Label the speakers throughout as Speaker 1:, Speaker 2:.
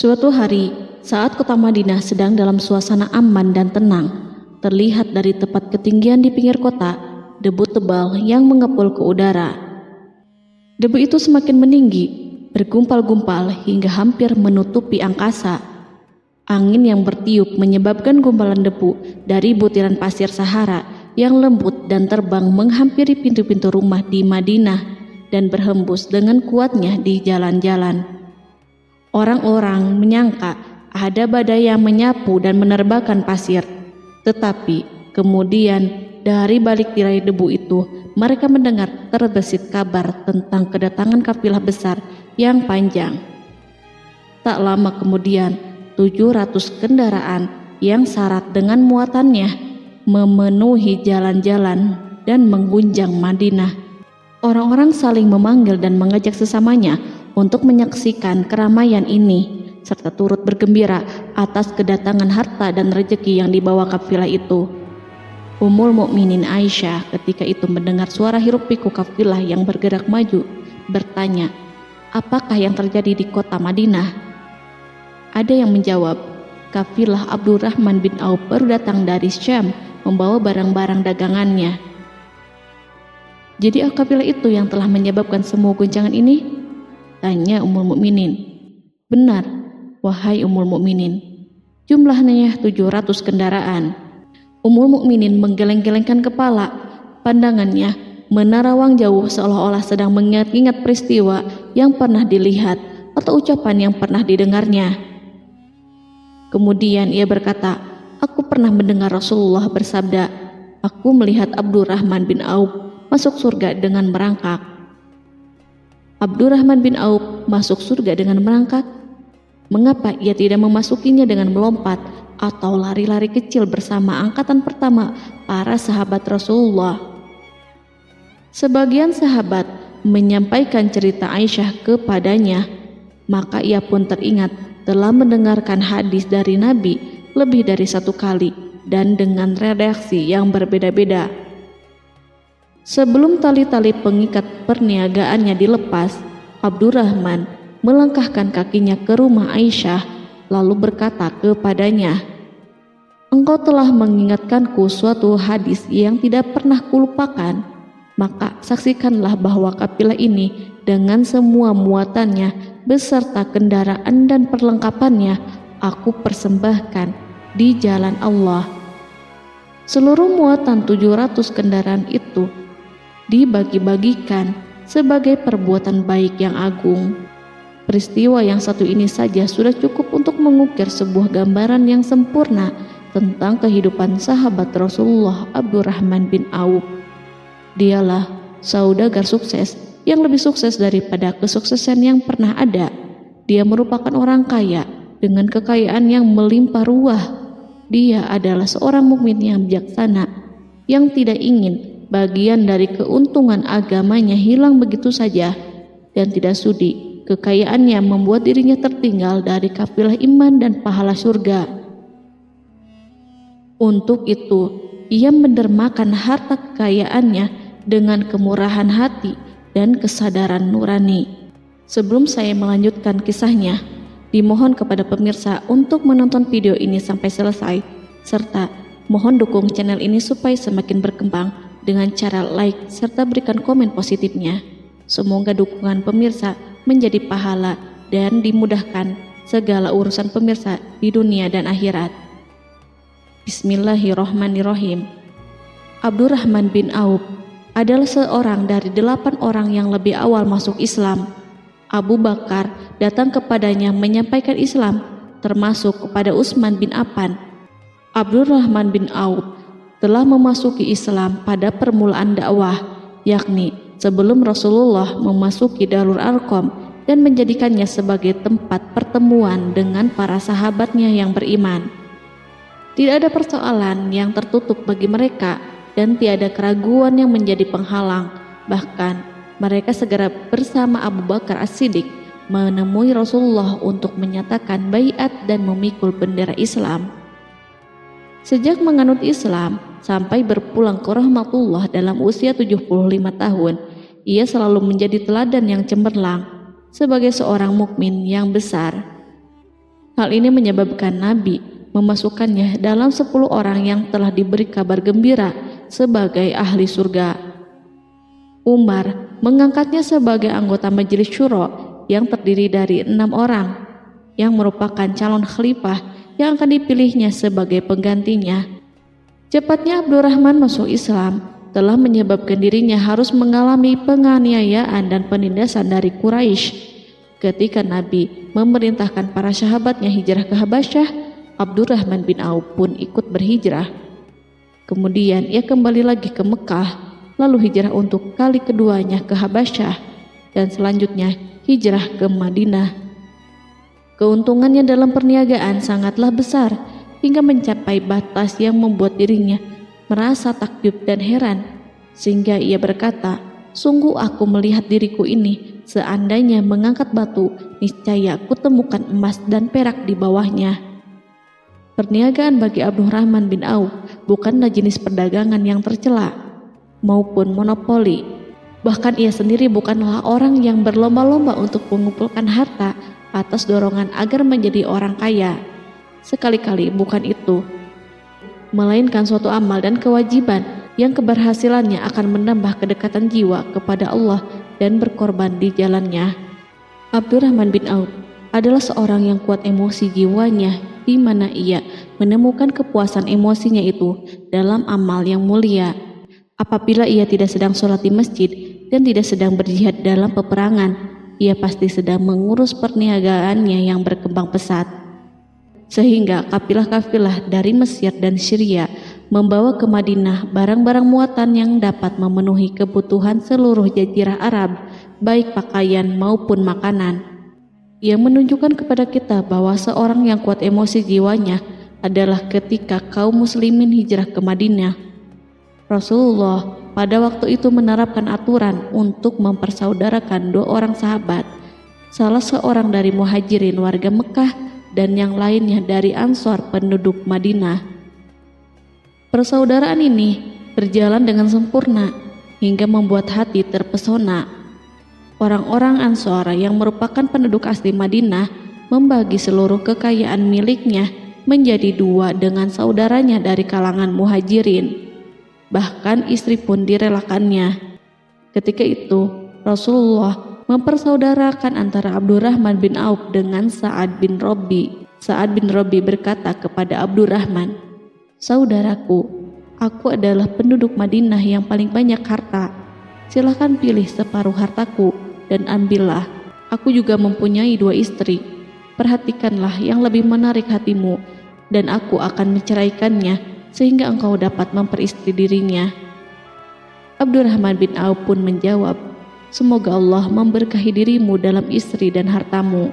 Speaker 1: Suatu hari, saat kota Madinah sedang dalam suasana aman dan tenang, terlihat dari tepat ketinggian di pinggir kota, debu tebal yang mengepul ke udara. Debu itu semakin meninggi, bergumpal-gumpal hingga hampir menutupi angkasa. Angin yang bertiup menyebabkan gumpalan debu dari butiran pasir Sahara yang lembut dan terbang menghampiri pintu-pintu rumah di Madinah dan berhembus dengan kuatnya di jalan-jalan. Orang-orang menyangka ada badai yang menyapu dan menerbangkan pasir, tetapi kemudian dari balik tirai debu itu mereka mendengar terbesit kabar tentang kedatangan kafilah besar yang panjang. Tak lama kemudian 700 kendaraan yang syarat dengan muatannya memenuhi jalan-jalan dan mengguncang Madinah. Orang-orang saling memanggil dan mengajak sesamanya untuk menyaksikan keramaian ini, serta turut bergembira atas kedatangan harta dan rezeki yang dibawa kafilah itu. Ummul Mukminin Aisyah ketika itu mendengar suara hiruk-pikuk kafilah yang bergerak maju, bertanya, apakah yang terjadi di kota Madinah? Ada yang menjawab, kafilah Abdurrahman bin Auf baru datang dari Syam membawa barang-barang dagangannya. Jadi kafilah itu yang telah menyebabkan semua guncangan ini? Tanya Ummul Mukminin. Benar, wahai Ummul Mukminin. Jumlahnya 700 kendaraan. Ummul Mukminin menggeleng-gelengkan kepala. Pandangannya menerawang jauh seolah-olah sedang mengingat-ingat peristiwa yang pernah dilihat atau ucapan yang pernah didengarnya. Kemudian ia berkata, aku pernah mendengar Rasulullah bersabda, aku melihat Abdurrahman bin Auf masuk surga dengan merangkak. Abdurrahman bin Auf masuk surga dengan merangkak? Mengapa ia tidak memasukinya dengan melompat atau lari-lari kecil bersama angkatan pertama para sahabat Rasulullah? Sebagian sahabat menyampaikan cerita Aisyah kepadanya, maka ia pun teringat telah mendengarkan hadis dari Nabi lebih dari satu kali dan dengan redaksi yang berbeda-beda. Sebelum tali-tali pengikat perniagaannya dilepas, Abdurrahman melangkahkan kakinya ke rumah Aisyah lalu berkata kepadanya, engkau telah mengingatkanku suatu hadis yang tidak pernah kulupakan, maka saksikanlah bahwa kafilah ini dengan semua muatannya beserta kendaraan dan perlengkapannya aku persembahkan di jalan Allah. Seluruh muatan 700 kendaraan itu dibagi-bagikan sebagai perbuatan baik yang agung. Peristiwa yang satu ini saja sudah cukup untuk mengukir sebuah gambaran yang sempurna tentang kehidupan sahabat Rasulullah Abdurrahman bin Auf. Dialah saudagar sukses yang lebih sukses daripada kesuksesan yang pernah ada. Dia merupakan orang kaya dengan kekayaan yang melimpah ruah. Dia adalah seorang mukmin yang bijaksana yang tidak ingin bagian dari keuntungan agamanya hilang begitu saja dan tidak sudi kekayaannya membuat dirinya tertinggal dari kafilah iman dan pahala surga. Untuk itu, ia mendermakan harta kekayaannya dengan kemurahan hati dan kesadaran nurani. Sebelum saya melanjutkan kisahnya, dimohon kepada pemirsa untuk menonton video ini sampai selesai, serta mohon dukung channel ini supaya semakin berkembang dengan cara like serta berikan komen positifnya. Semoga dukungan pemirsa menjadi pahala dan dimudahkan segala urusan pemirsa di dunia dan akhirat. Bismillahirrohmanirrohim. Abdurrahman bin Auf adalah seorang dari 8 orang yang lebih awal masuk Islam. Abu Bakar datang kepadanya menyampaikan Islam, termasuk kepada Utsman bin Affan. Abdurrahman bin Auf telah memasuki Islam pada permulaan dakwah, yakni sebelum Rasulullah memasuki Darul Arqam dan menjadikannya sebagai tempat pertemuan dengan para sahabatnya yang beriman. Tidak ada persoalan yang tertutup bagi mereka dan tiada keraguan yang menjadi penghalang. Bahkan mereka segera bersama Abu Bakar As-Siddiq menemui Rasulullah untuk menyatakan baiat dan memikul bendera Islam. Sejak menganut Islam sampai berpulang ke rahmatullah dalam usia 75 tahun, ia selalu menjadi teladan yang cemerlang sebagai seorang mukmin yang besar. Hal ini menyebabkan Nabi memasukkannya dalam 10 orang yang telah diberi kabar gembira sebagai ahli surga. Umar mengangkatnya sebagai anggota majelis syuro yang terdiri dari 6 orang yang merupakan calon khalifah yang akan dipilihnya sebagai penggantinya. Cepatnya Abdurrahman masuk Islam telah menyebabkan dirinya harus mengalami penganiayaan dan penindasan dari Quraisy. Ketika Nabi memerintahkan para sahabatnya hijrah ke Habasyah, Abdurrahman bin Auf pun ikut berhijrah. Kemudian ia kembali lagi ke Mekah, lalu hijrah untuk kali keduanya ke Habasyah, dan selanjutnya hijrah ke Madinah. Keuntungannya dalam perniagaan sangatlah besar, hingga mencapai batas yang membuat dirinya merasa takjub dan heran, sehingga ia berkata, "Sungguh aku melihat diriku ini, seandainya mengangkat batu, niscaya aku temukan emas dan perak di bawahnya." Perniagaan bagi Abdurrahman bin Auf bukanlah jenis perdagangan yang tercela maupun monopoli. Bahkan ia sendiri bukanlah orang yang berlomba-lomba untuk mengumpulkan harta atas dorongan agar menjadi orang kaya. Sekali-kali bukan itu, melainkan suatu amal dan kewajiban yang keberhasilannya akan menambah kedekatan jiwa kepada Allah dan berkorban di jalannya. Abdurrahman bin Auf adalah seorang yang kuat emosi jiwanya, di mana ia menemukan kepuasan emosinya itu dalam amal yang mulia. Apabila ia tidak sedang sholat di masjid dan tidak sedang berjihad dalam peperangan, ia pasti sedang mengurus perniagaannya yang berkembang pesat. Sehingga kafilah-kafilah dari Mesir dan Syria membawa ke Madinah barang-barang muatan yang dapat memenuhi kebutuhan seluruh jazirah Arab, baik pakaian maupun makanan. Yang menunjukkan kepada kita bahwa seorang yang kuat emosi jiwanya adalah ketika kaum muslimin hijrah ke Madinah. Rasulullah pada waktu itu menerapkan aturan untuk mempersaudarakan 2 orang sahabat, salah seorang dari muhajirin warga Mekah dan yang lainnya dari Ansor penduduk Madinah. Persaudaraan ini berjalan dengan sempurna hingga membuat hati terpesona. Orang-orang Ansor yang merupakan penduduk asli Madinah membagi seluruh kekayaan miliknya menjadi 2 dengan saudaranya dari kalangan muhajirin. Bahkan istri pun direlakannya. Ketika itu Rasulullah mempersaudarakan antara Abdurrahman bin Auf dengan Sa'ad bin Rabi. Sa'ad bin Rabi berkata kepada Abdurrahman, "Saudaraku, aku adalah penduduk Madinah yang paling banyak harta. Silahkan pilih separuh hartaku dan ambillah. Aku juga mempunyai 2 istri. Perhatikanlah yang lebih menarik hatimu, dan aku akan menceraikannya sehingga engkau dapat memperistri dirinya." Abdurrahman bin Auf pun menjawab, "Semoga Allah memberkahi dirimu dalam istri dan hartamu.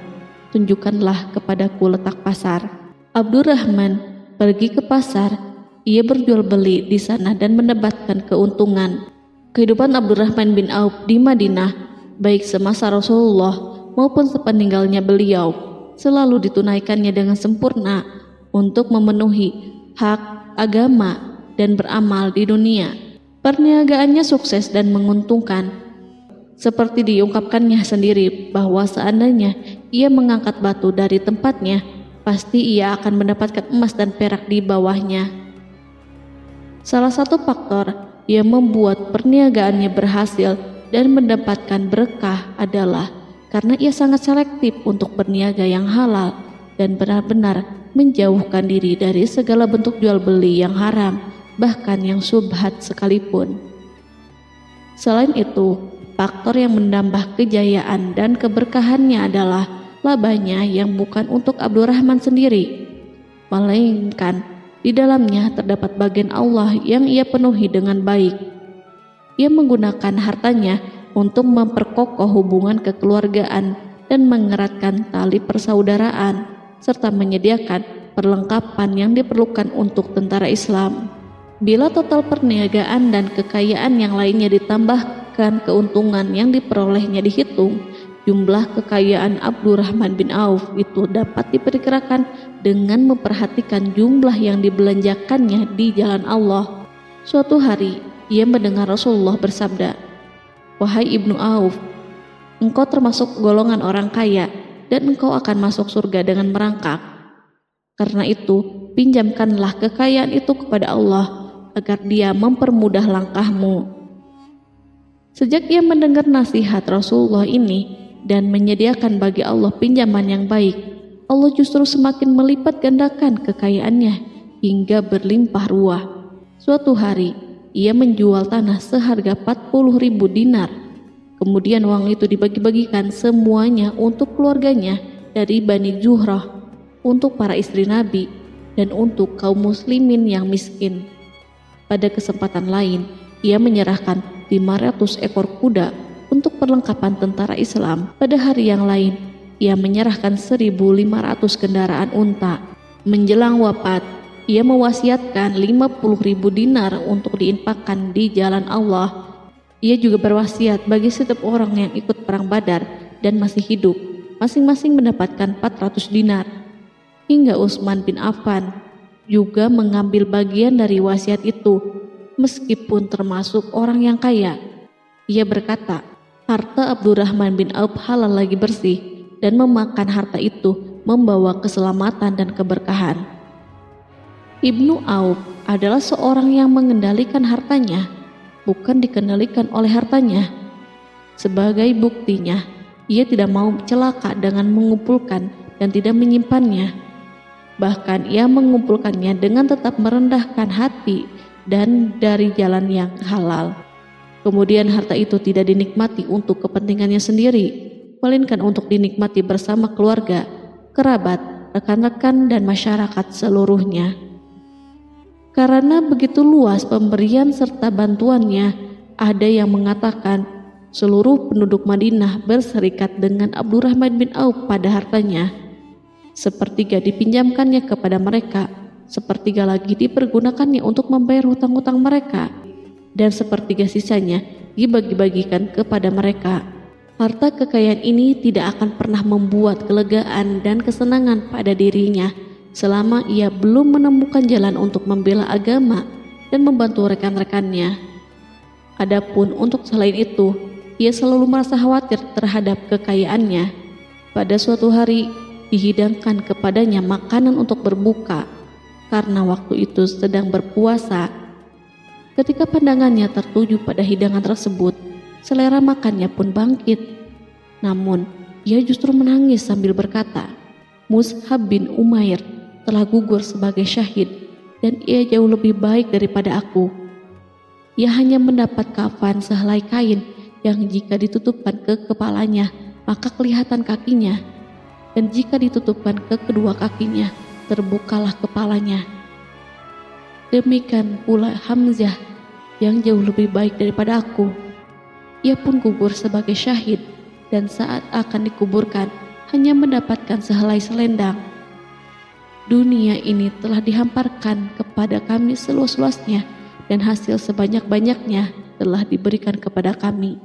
Speaker 1: Tunjukkanlah kepadaku letak pasar." Abdurrahman pergi ke pasar. Ia berjual beli di sana dan mendapatkan keuntungan. Kehidupan Abdurrahman bin Auf di Madinah, baik semasa Rasulullah maupun sepeninggalnya beliau, selalu ditunaikannya dengan sempurna untuk memenuhi hak agama dan beramal di dunia. Perniagaannya sukses dan menguntungkan. Seperti diungkapkannya sendiri bahwa seandainya ia mengangkat batu dari tempatnya, pasti ia akan mendapatkan emas dan perak di bawahnya. Salah satu faktor yang membuat perniagaannya berhasil dan mendapatkan berkah adalah karena ia sangat selektif untuk berniaga yang halal dan benar-benar menjauhkan diri dari segala bentuk jual beli yang haram, bahkan yang syubhat sekalipun. Selain itu, faktor yang menambah kejayaan dan keberkahannya adalah labanya yang bukan untuk Abdurrahman sendiri, melainkan di dalamnya terdapat bagian Allah yang ia penuhi dengan baik. Ia menggunakan hartanya untuk memperkokoh hubungan kekeluargaan dan mengeratkan tali persaudaraan, serta menyediakan perlengkapan yang diperlukan untuk tentara Islam. Bila total perniagaan dan kekayaan yang lainnya ditambahkan keuntungan yang diperolehnya dihitung, jumlah kekayaan Abdurrahman bin Auf itu dapat diperkirakan dengan memperhatikan jumlah yang dibelanjakannya di jalan Allah. Suatu hari, ia mendengar Rasulullah bersabda, "Wahai Ibnu Auf, engkau termasuk golongan orang kaya dan engkau akan masuk surga dengan merangkak." Karena itu, pinjamkanlah kekayaan itu kepada Allah agar Dia mempermudah langkahmu." Sejak ia mendengar nasihat Rasulullah ini dan menyediakan bagi Allah pinjaman yang baik, Allah justru semakin melipat gandakan kekayaannya hingga berlimpah ruah. Suatu hari, ia menjual tanah seharga 40.000 dinar. Kemudian uang itu dibagi-bagikan semuanya untuk keluarganya dari Bani Zuhrah, untuk para istri Nabi, dan untuk kaum muslimin yang miskin. Pada kesempatan lain, ia menyerahkan 500 ekor kuda untuk perlengkapan tentara Islam. Pada hari yang lain, ia menyerahkan 1.500 kendaraan unta. Menjelang wafat, ia mewasiatkan 50.000 dinar untuk diinfakkan di jalan Allah. Ia juga berwasiat bagi setiap orang yang ikut perang Badar dan masih hidup, masing-masing mendapatkan 400 dinar. Hingga Utsman bin Affan juga mengambil bagian dari wasiat itu, meskipun termasuk orang yang kaya. Ia berkata, harta Abdurrahman bin Auf halal lagi bersih, dan memakan harta itu membawa keselamatan dan keberkahan. Ibnu Auf adalah seorang yang mengendalikan hartanya, bukan dikendalikan oleh hartanya. Sebagai buktinya, ia tidak mau celaka dengan mengumpulkan dan tidak menyimpannya. Bahkan ia mengumpulkannya dengan tetap merendahkan hati dan dari jalan yang halal. Kemudian harta itu tidak dinikmati untuk kepentingannya sendiri, melainkan untuk dinikmati bersama keluarga, kerabat, rekan-rekan, dan masyarakat seluruhnya. Karena begitu luas pemberian serta bantuannya, ada yang mengatakan seluruh penduduk Madinah berserikat dengan Abdurrahman bin Auf pada hartanya. Sepertiga dipinjamkannya kepada mereka, sepertiga lagi dipergunakannya untuk membayar hutang-hutang mereka, dan sepertiga sisanya dibagi-bagikan kepada mereka. Harta kekayaan ini tidak akan pernah membuat kelegaan dan kesenangan pada dirinya selama ia belum menemukan jalan untuk membela agama dan membantu rekan-rekannya. Adapun untuk selain itu, ia selalu merasa khawatir terhadap kekayaannya. Pada suatu hari, dihidangkan kepadanya makanan untuk berbuka karena waktu itu sedang berpuasa. Ketika pandangannya tertuju pada hidangan tersebut, selera makannya pun bangkit. Namun, ia justru menangis sambil berkata, "Mus'hab bin Umair telah gugur sebagai syahid dan ia jauh lebih baik daripada aku. Ia hanya mendapat kafan sehelai kain yang jika ditutupkan ke kepalanya, maka kelihatan kakinya, dan jika ditutupkan ke kedua kakinya, terbukalah kepalanya. Demikian pula Hamzah yang jauh lebih baik daripada aku. Ia pun gugur sebagai syahid, dan saat akan dikuburkan hanya mendapatkan sehelai selendang. Dunia ini telah dihamparkan kepada kami seluas-luasnya, dan hasil sebanyak-banyaknya telah diberikan kepada kami.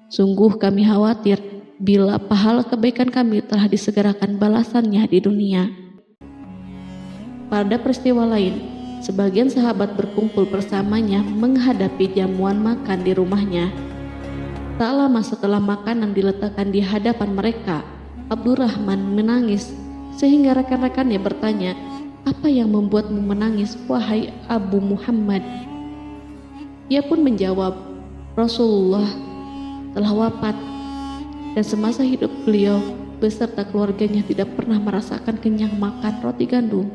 Speaker 1: Sungguh kami khawatir bila pahala kebaikan kami telah disegerakan balasannya di dunia." Pada peristiwa lain, sebagian sahabat berkumpul bersamanya menghadapi jamuan makan di rumahnya. Tak lama setelah makanan diletakkan di hadapan mereka, Abdurrahman menangis sehingga rekan-rekannya bertanya, "Apa yang membuatmu menangis, wahai Abu Muhammad?" Ia pun menjawab, "Rasulullah telah wafat, dan semasa hidup beliau beserta keluarganya tidak pernah merasakan kenyang makan roti gandum.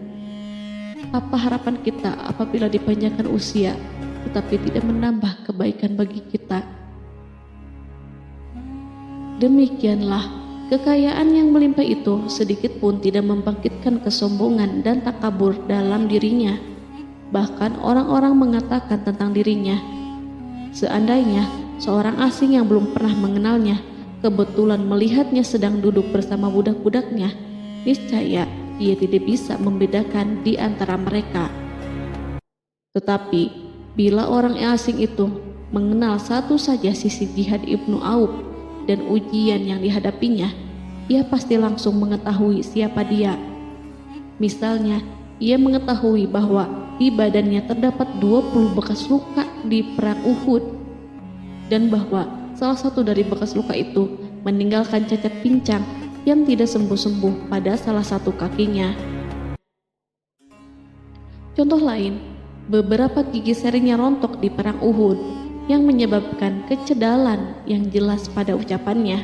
Speaker 1: Apa harapan kita apabila dipanjangkan usia tetapi tidak menambah kebaikan bagi kita?" Demikianlah, kekayaan yang melimpah itu sedikit pun tidak membangkitkan kesombongan dan takabur dalam dirinya. Bahkan orang-orang mengatakan tentang dirinya, seandainya seorang asing yang belum pernah mengenalnya kebetulan melihatnya sedang duduk bersama budak-budaknya, niscaya ia tidak bisa membedakan di antara mereka. Tetapi bila orang asing itu mengenal satu saja sisi jihad Ibnu Auf dan ujian yang dihadapinya, ia pasti langsung mengetahui siapa dia. Misalnya, ia mengetahui bahwa di badannya terdapat 20 bekas luka di perang Uhud, dan bahwa salah satu dari bekas luka itu meninggalkan cacat pincang yang tidak sembuh-sembuh pada salah satu kakinya. Contoh lain, beberapa gigi serinya rontok di perang Uhud yang menyebabkan kecedalan yang jelas pada ucapannya.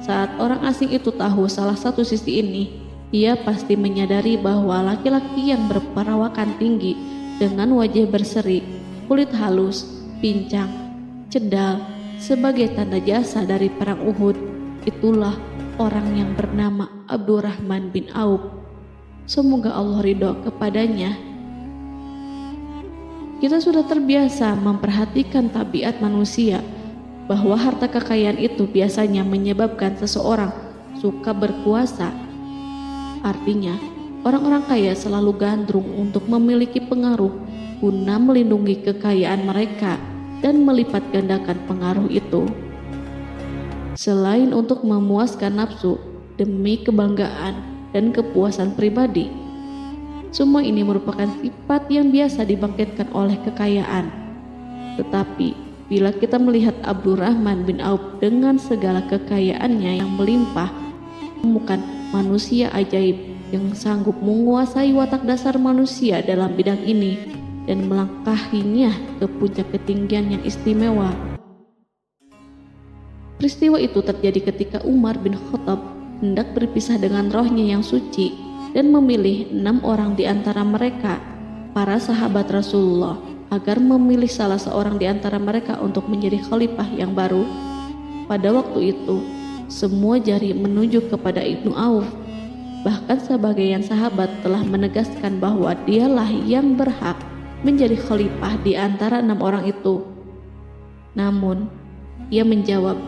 Speaker 1: Saat orang asing itu tahu salah satu sisi ini, ia pasti menyadari bahwa laki-laki yang berperawakan tinggi dengan wajah berseri, kulit halus, pincang, cedal sebagai tanda jasa dari perang Uhud, itulah orang yang bernama Abdurrahman bin Auf. Semoga Allah ridho kepadanya. Kita sudah terbiasa memperhatikan tabiat manusia, bahwa harta kekayaan itu biasanya menyebabkan seseorang suka berkuasa. Artinya, orang-orang kaya selalu gandrung untuk memiliki pengaruh guna melindungi kekayaan mereka dan melipat gandakan pengaruh itu. Selain untuk memuaskan nafsu demi kebanggaan dan kepuasan pribadi, semua ini merupakan sifat yang biasa dibangkitkan oleh kekayaan. Tetapi bila kita melihat Abdurrahman bin Auf dengan segala kekayaannya yang melimpah, menemukan manusia ajaib yang sanggup menguasai watak dasar manusia dalam bidang ini dan melangkahinya ke puncak ketinggian yang istimewa. Peristiwa itu terjadi ketika Umar bin Khattab hendak berpisah dengan rohnya yang suci dan memilih 6 orang di antara mereka, para sahabat Rasulullah, agar memilih salah seorang di antara mereka untuk menjadi khalifah yang baru. Pada waktu itu, semua jari menunjuk kepada Ibnu Auf. Bahkan sebagian sahabat telah menegaskan bahwa dialah yang berhak menjadi khalifah di antara 6 orang itu. Namun, ia menjawab,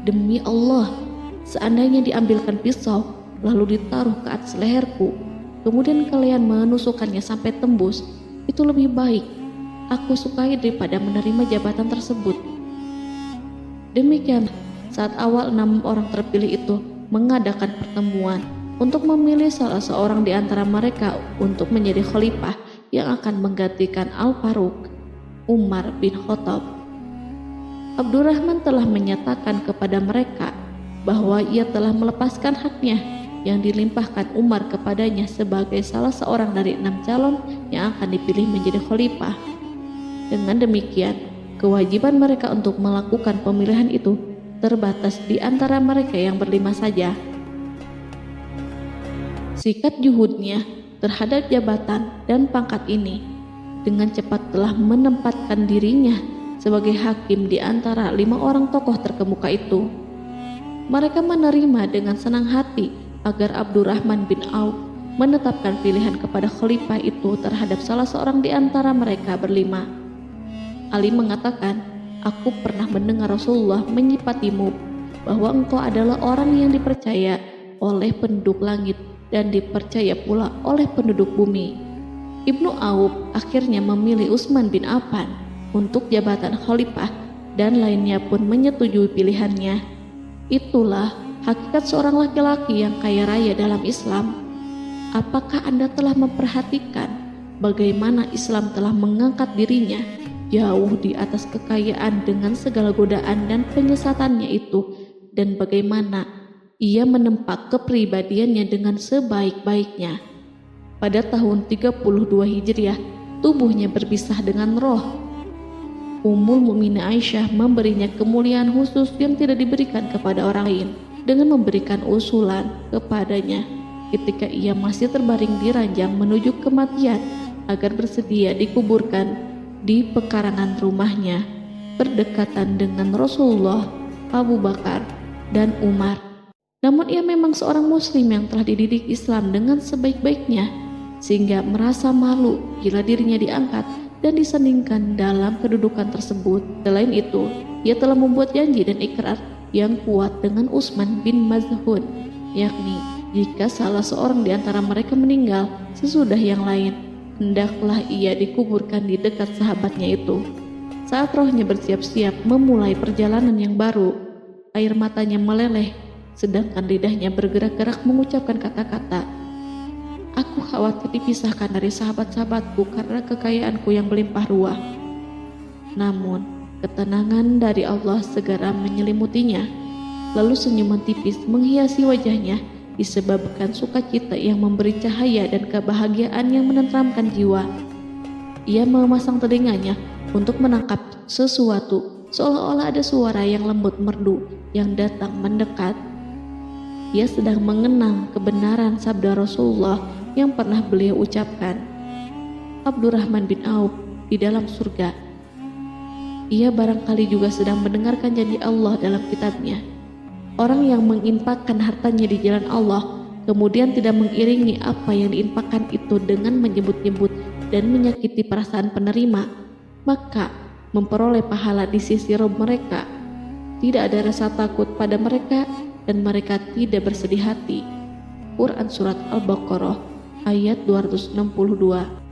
Speaker 1: "Demi Allah, seandainya diambilkan pisau lalu ditaruh ke atas leherku, kemudian kalian menusukkannya sampai tembus, itu lebih baik aku sukai daripada menerima jabatan tersebut." Demikian, saat awal 6 orang terpilih itu mengadakan pertemuan untuk memilih salah seorang di antara mereka untuk menjadi khalifah yang akan menggantikan Al-Faruq, Umar bin Khattab, Abdurrahman telah menyatakan kepada mereka bahwa ia telah melepaskan haknya yang dilimpahkan Umar kepadanya sebagai salah seorang dari 6 calon yang akan dipilih menjadi khalifah. Dengan demikian, kewajiban mereka untuk melakukan pemilihan itu terbatas di antara mereka yang berlima saja. Sikat juhudnya terhadap jabatan dan pangkat ini dengan cepat telah menempatkan dirinya sebagai hakim di antara 5 orang tokoh terkemuka itu. Mereka menerima dengan senang hati agar Abdurrahman bin Auf menetapkan pilihan kepada khalifah itu terhadap salah seorang di antara mereka berlima. Ali mengatakan, "Aku pernah mendengar Rasulullah menyifatimu bahwa engkau adalah orang yang dipercaya oleh penduduk langit dan dipercaya pula oleh penduduk bumi." Ibnu Auf akhirnya memilih Utsman bin Affan untuk jabatan khalifah dan lainnya pun menyetujui pilihannya. Itulah hakikat seorang laki-laki yang kaya raya dalam Islam. Apakah Anda telah memperhatikan bagaimana Islam telah mengangkat dirinya jauh di atas kekayaan dengan segala godaan dan penyesatannya itu, dan bagaimana ia menempa kepribadiannya dengan sebaik-baiknya? Pada tahun 32 Hijriah, tubuhnya berpisah dengan roh. Ummul Mukminin Aisyah memberinya kemuliaan khusus yang tidak diberikan kepada orang lain dengan memberikan usulan kepadanya ketika ia masih terbaring di ranjang menuju kematian agar bersedia dikuburkan di pekarangan rumahnya berdekatan dengan Rasulullah, Abu Bakar, dan Umar. Namun ia memang seorang muslim yang telah dididik Islam dengan sebaik-baiknya, sehingga merasa malu bila dirinya diangkat dan disandingkan dalam kedudukan tersebut. Selain itu, ia telah membuat janji dan ikrar yang kuat dengan Utsman bin Maz'un, yakni jika salah seorang di antara mereka meninggal sesudah yang lain, hendaklah ia dikuburkan di dekat sahabatnya itu. Saat rohnya bersiap-siap memulai perjalanan yang baru, air matanya meleleh, sedangkan lidahnya bergerak-gerak mengucapkan kata-kata, "Aku khawatir dipisahkan dari sahabat-sahabatku karena kekayaanku yang melimpah ruah." Namun, ketenangan dari Allah segera menyelimutinya. Lalu senyuman tipis menghiasi wajahnya disebabkan sukacita yang memberi cahaya dan kebahagiaan yang menenteramkan jiwa. Ia memasang telinganya untuk menangkap sesuatu, seolah-olah ada suara yang lembut merdu yang datang mendekat. Ia sedang mengenang kebenaran sabda Rasulullah yang pernah beliau ucapkan, Abdurrahman bin Auf di dalam surga. Ia barangkali juga sedang mendengarkan janji Allah dalam kitabnya. Orang yang menginfakkan hartanya di jalan Allah, kemudian tidak mengiringi apa yang diinfakkan itu dengan menyebut-nyebut dan menyakiti perasaan penerima, maka memperoleh pahala di sisi Rabb mereka. Tidak ada rasa takut pada mereka dan mereka tidak bersedih hati. Quran Surat Al-Baqarah ayat 262.